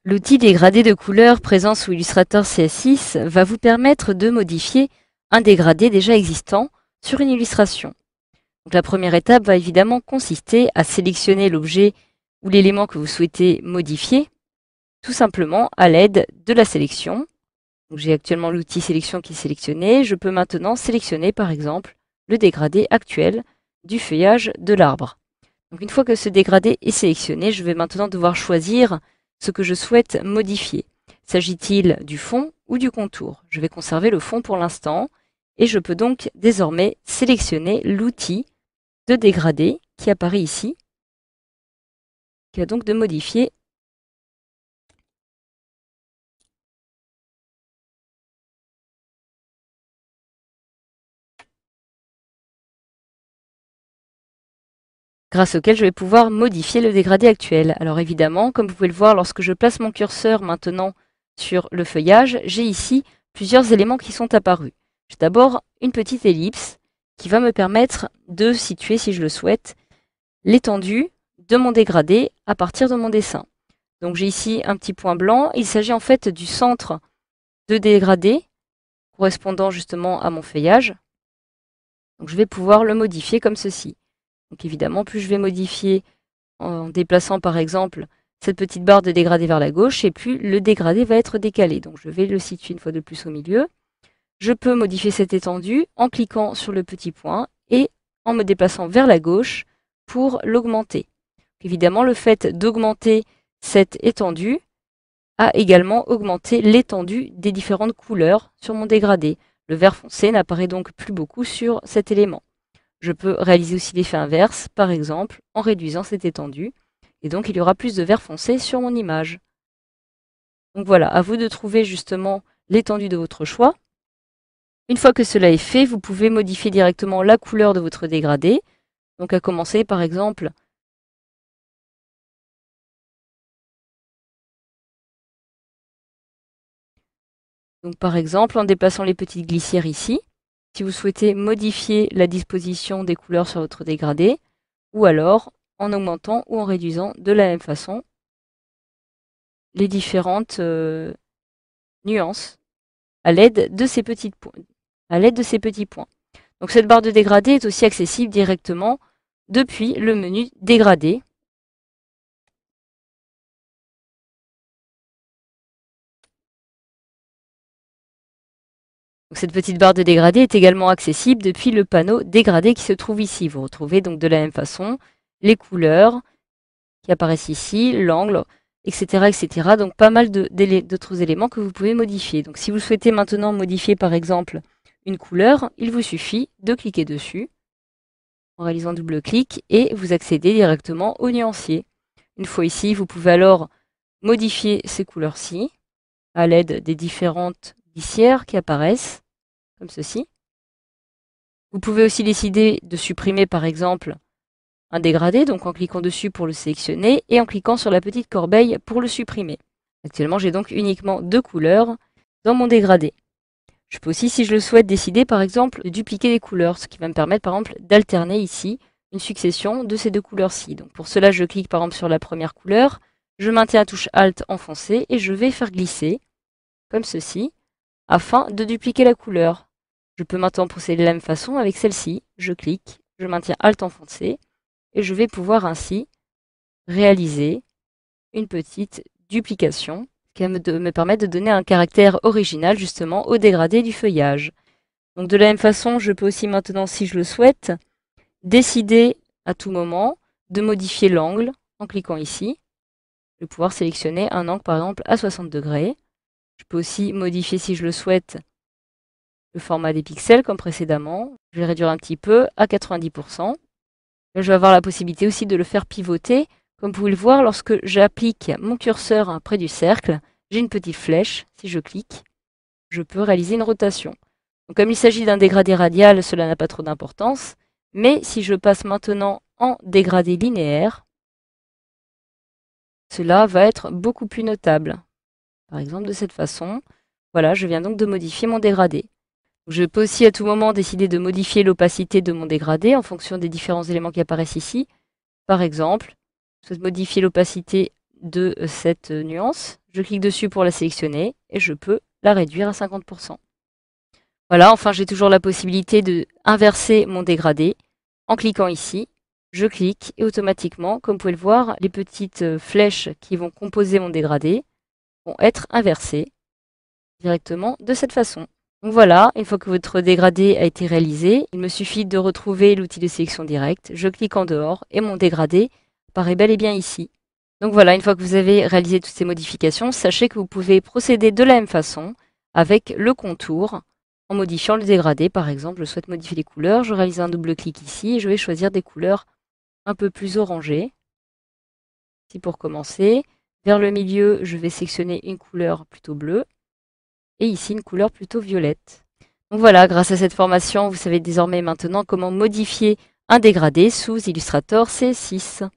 L'outil dégradé de couleurs présent sous Illustrator CS6 va vous permettre de modifier un dégradé déjà existant sur une illustration. Donc, la première étape va évidemment consister à sélectionner l'objet ou l'élément que vous souhaitez modifier, tout simplement à l'aide de la sélection. J'ai actuellement l'outil sélection qui est sélectionné. Je peux maintenant sélectionner par exemple le dégradé actuel du feuillage de l'arbre. Donc une fois que ce dégradé est sélectionné, je vais maintenant devoir choisir ce que je souhaite modifier. S'agit-il du fond ou du contour? Je vais conserver le fond pour l'instant et je peux donc désormais sélectionner l'outil de dégradé qui apparaît ici, qui va donc de modifier grâce auquel je vais pouvoir modifier le dégradé actuel. Alors évidemment, comme vous pouvez le voir, lorsque je place mon curseur maintenant sur le feuillage, j'ai ici plusieurs éléments qui sont apparus. J'ai d'abord une petite ellipse qui va me permettre de situer, si je le souhaite, l'étendue de mon dégradé à partir de mon dessin. Donc j'ai ici un petit point blanc. Il s'agit en fait du centre de dégradé correspondant justement à mon feuillage. Donc je vais pouvoir le modifier comme ceci. Donc évidemment, plus je vais modifier en déplaçant par exemple cette petite barre de dégradé vers la gauche, et plus le dégradé va être décalé. Donc je vais le situer une fois de plus au milieu. Je peux modifier cette étendue en cliquant sur le petit point et en me déplaçant vers la gauche pour l'augmenter. Évidemment, le fait d'augmenter cette étendue a également augmenté l'étendue des différentes couleurs sur mon dégradé. Le vert foncé n'apparaît donc plus beaucoup sur cet élément. Je peux réaliser aussi l'effet inverse, par exemple, en réduisant cette étendue. Et donc, il y aura plus de vert foncé sur mon image. Donc voilà, à vous de trouver justement l'étendue de votre choix. Une fois que cela est fait, vous pouvez modifier directement la couleur de votre dégradé. Donc à commencer, par exemple, en déplaçant les petites glissières ici, si vous souhaitez modifier la disposition des couleurs sur votre dégradé, ou alors en augmentant ou en réduisant de la même façon les différentes nuances à l'aide de ces petits points. Donc cette barre de dégradé est aussi accessible directement depuis le menu dégradé. Donc cette petite barre de dégradé est également accessible depuis le panneau dégradé qui se trouve ici. Vous retrouvez donc de la même façon les couleurs qui apparaissent ici, l'angle, etc., etc. Donc pas mal d'autres éléments que vous pouvez modifier. Donc si vous souhaitez maintenant modifier par exemple une couleur, il vous suffit de cliquer dessus en réalisant un double clic et vous accédez directement au nuancier. Une fois ici, vous pouvez alors modifier ces couleurs-ci à l'aide des différentes glissières qui apparaissent, comme ceci. Vous pouvez aussi décider de supprimer par exemple un dégradé, donc en cliquant dessus pour le sélectionner et en cliquant sur la petite corbeille pour le supprimer. Actuellement, j'ai donc uniquement deux couleurs dans mon dégradé. Je peux aussi, si je le souhaite, décider par exemple de dupliquer les couleurs, ce qui va me permettre par exemple d'alterner ici une succession de ces deux couleurs-ci. Donc pour cela, je clique par exemple sur la première couleur, je maintiens la touche Alt enfoncée et je vais faire glisser, comme ceci, afin de dupliquer la couleur. Je peux maintenant procéder de la même façon avec celle-ci. Je clique, je maintiens Alt enfoncé et je vais pouvoir ainsi réaliser une petite duplication qui va me permettre de donner un caractère original justement au dégradé du feuillage. Donc de la même façon, je peux aussi maintenant, si je le souhaite, décider à tout moment de modifier l'angle en cliquant ici. Je vais pouvoir sélectionner un angle par exemple à 60 degrés. Je peux aussi modifier, si je le souhaite, le format des pixels comme précédemment. Je vais réduire un petit peu à 90%. Je vais avoir la possibilité aussi de le faire pivoter. Comme vous pouvez le voir, lorsque j'applique mon curseur près du cercle, j'ai une petite flèche. Si je clique, je peux réaliser une rotation. Donc, comme il s'agit d'un dégradé radial, cela n'a pas trop d'importance. Mais si je passe maintenant en dégradé linéaire, cela va être beaucoup plus notable. Par exemple, de cette façon, voilà, je viens donc de modifier mon dégradé. Je peux aussi à tout moment décider de modifier l'opacité de mon dégradé en fonction des différents éléments qui apparaissent ici. Par exemple, je souhaite modifier l'opacité de cette nuance. Je clique dessus pour la sélectionner et je peux la réduire à 50%. Voilà, enfin j'ai toujours la possibilité de inverser mon dégradé. En cliquant ici, je clique et automatiquement, comme vous pouvez le voir, les petites flèches qui vont composer mon dégradé vont être inversées directement de cette façon. Donc voilà, une fois que votre dégradé a été réalisé, il me suffit de retrouver l'outil de sélection directe, je clique en dehors et mon dégradé apparaît bel et bien ici. Donc voilà, une fois que vous avez réalisé toutes ces modifications, sachez que vous pouvez procéder de la même façon avec le contour en modifiant le dégradé. Par exemple, je souhaite modifier les couleurs, je réalise un double clic ici et je vais choisir des couleurs un peu plus orangées. Ici pour commencer, vers le milieu, je vais sélectionner une couleur plutôt bleue. Et ici une couleur plutôt violette. Donc voilà, grâce à cette formation, vous savez désormais maintenant comment modifier un dégradé sous Illustrator C6.